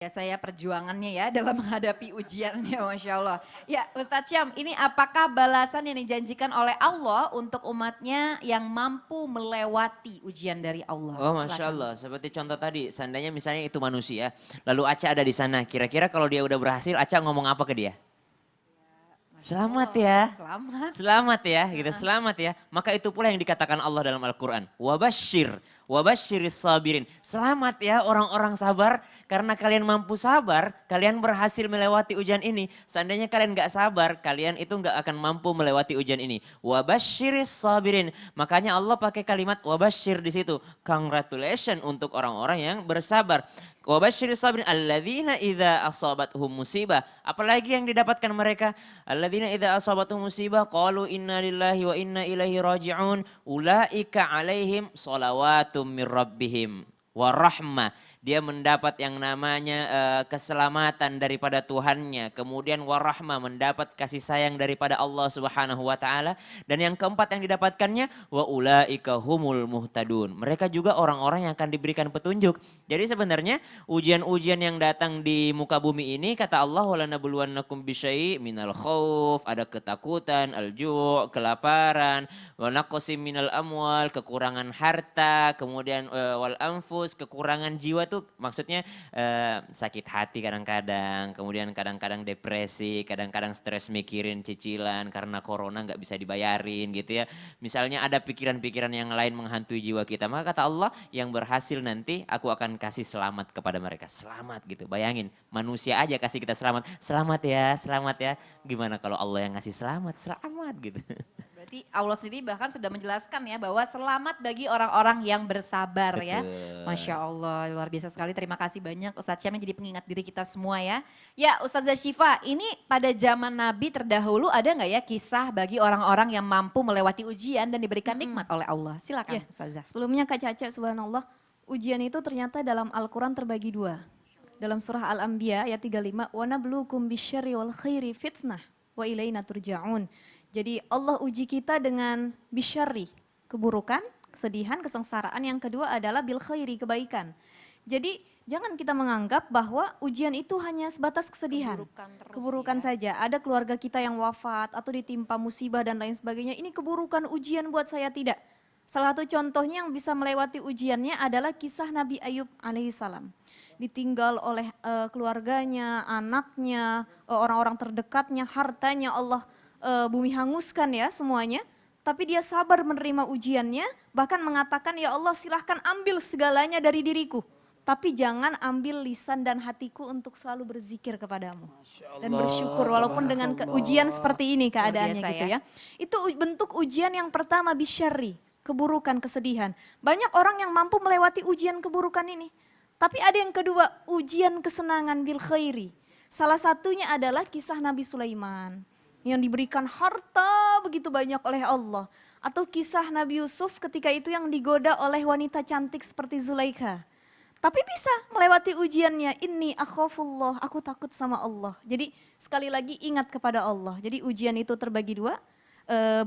Ya saya perjuangannya ya dalam menghadapi ujiannya Masya Allah. Ya Ustadz Syam, ini apakah balasan yang dijanjikan oleh Allah untuk umatnya yang mampu melewati ujian dari Allah? Oh Masya Silakan. Allah, seperti contoh tadi, seandainya misalnya itu manusia, lalu Aca ada di sana, kira-kira kalau dia udah berhasil, Aca ngomong apa ke dia? Masya Selamat Allah, ya, selamat. selamat ya, gitu, selamat ya. Maka itu pula yang dikatakan Allah dalam Al-Quran. Wabashiris sabirin. Selamat ya orang-orang sabar, karena kalian mampu sabar, kalian berhasil melewati ujian ini. Seandainya kalian gak sabar, kalian itu gak akan mampu melewati ujian ini. Wabashiris sabirin. Makanya Allah pakai kalimat wabashir di situ. Congratulations untuk orang-orang yang bersabar. Wabashir sabirin alladzina idza asabathum musibah. Apalagi yang didapatkan mereka? Alladzina idza asabathum musibah qalu inna lillahi wa inna ilaihi raji'un. Ulaika alaihim shalawatum mir rabbihim wa rahmah. Dia mendapat yang namanya keselamatan daripada Tuhannya. Kemudian warahmah, mendapat kasih sayang daripada Allah Subhanahu wa taala. Dan yang keempat yang didapatkannya wa ulaika humul muhtadun. Mereka juga orang-orang yang akan diberikan petunjuk. Jadi sebenarnya ujian-ujian yang datang di muka bumi ini kata Allah walanabluwannakum bisyai minal khauf, ada ketakutan, alju', kelaparan, wa naqsim minal amwal, kekurangan harta, kemudian wal anfus, kekurangan jiwa tuh maksudnya sakit hati kadang-kadang, kemudian kadang-kadang depresi, kadang-kadang stres mikirin cicilan karena corona nggak bisa dibayarin gitu ya. Misalnya ada pikiran-pikiran yang lain menghantui jiwa kita, maka kata Allah yang berhasil nanti aku akan kasih selamat kepada mereka. Selamat gitu, bayangin manusia aja kasih kita selamat. Selamat ya, selamat ya. Gimana kalau Allah yang ngasih selamat, selamat gitu. Berarti Allah sendiri bahkan sudah menjelaskan ya bahwa selamat bagi orang-orang yang bersabar ya. Betul. Masya Allah luar biasa sekali, terima kasih banyak Ustadz Syam yang jadi pengingat diri kita semua ya. Ya Ustazah Syifa, ini pada zaman Nabi terdahulu ada nggak ya kisah bagi orang-orang yang mampu melewati ujian dan diberikan nikmat oleh Allah? Silakan Ya, Ustazah. sebelumnya Kak Caca, subhanallah, ujian itu ternyata dalam Al-Quran terbagi dua. Dalam surah Al-Anbiya ayat 35, وَنَبْلُوكُمْ بِالشَّرِّ وَالْخَيْرِ فِتْنَةً وَإِلَيْنَا تُرْجَعُونَ. Jadi Allah uji kita dengan bisyarri, keburukan, kesedihan, kesengsaraan. Yang kedua adalah bil khairi, kebaikan. Jadi jangan kita menganggap bahwa ujian itu hanya sebatas kesedihan. Keburukan terus Keburukan ya. saja. Ada keluarga kita yang wafat atau ditimpa musibah dan lain sebagainya. Ini keburukan ujian buat saya, tidak. Salah satu contohnya yang bisa melewati ujiannya adalah kisah Nabi Ayub alaihissalam. Ditinggal oleh keluarganya, anaknya, orang-orang terdekatnya, hartanya, Allah bumi hanguskan ya semuanya. Tapi dia sabar menerima ujiannya, bahkan mengatakan ya Allah silahkan ambil segalanya dari diriku. Tapi jangan ambil lisan dan hatiku untuk selalu berzikir kepadamu. Dan bersyukur walaupun dengan ujian seperti ini keadaannya biasa gitu ya. ya. Itu bentuk ujian yang pertama bisyarri, keburukan, kesedihan. Banyak orang yang mampu melewati ujian keburukan ini. Tapi ada yang kedua, ujian kesenangan bil khairi. Salah satunya adalah kisah Nabi Sulaiman yang diberikan harta begitu banyak oleh Allah. Atau kisah Nabi Yusuf ketika itu yang digoda oleh wanita cantik seperti Zulaikha. Tapi bisa melewati ujiannya, inni akhafullah, aku takut sama Allah. Jadi sekali lagi ingat kepada Allah. Jadi ujian itu terbagi dua,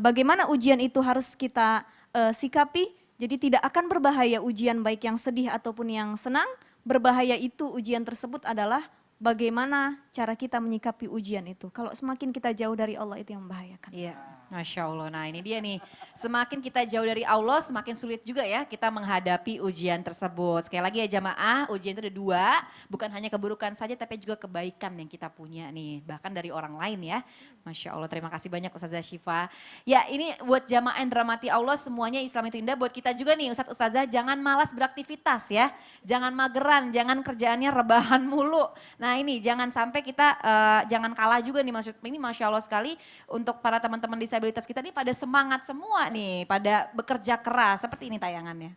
bagaimana ujian itu harus kita sikapi. Jadi tidak akan berbahaya ujian baik yang sedih ataupun yang senang. Berbahaya itu ujian tersebut adalah bagaimana cara kita menyikapi ujian itu. Kalau semakin kita jauh dari Allah itu yang membahayakan. Iya, Masya Allah. Nah ini dia nih, semakin kita jauh dari Allah semakin sulit juga ya kita menghadapi ujian tersebut. Sekali lagi ya jamaah, ujian itu ada dua, bukan hanya keburukan saja tapi juga kebaikan yang kita punya nih. Bahkan dari orang lain ya. Masya Allah, terima kasih banyak Ustazah Syifa. Ya ini buat jamaah yang dirahmati Allah semuanya, Islam itu indah. Buat kita juga nih Ustazah, jangan malas beraktivitas ya. Jangan mageran, jangan kerjaannya rebahan mulu. Nah ini jangan sampai kita jangan kalah juga nih, maksud ini Masya Allah sekali untuk para teman-teman disabilitas kita nih pada semangat semua nih, pada bekerja keras seperti ini tayangannya.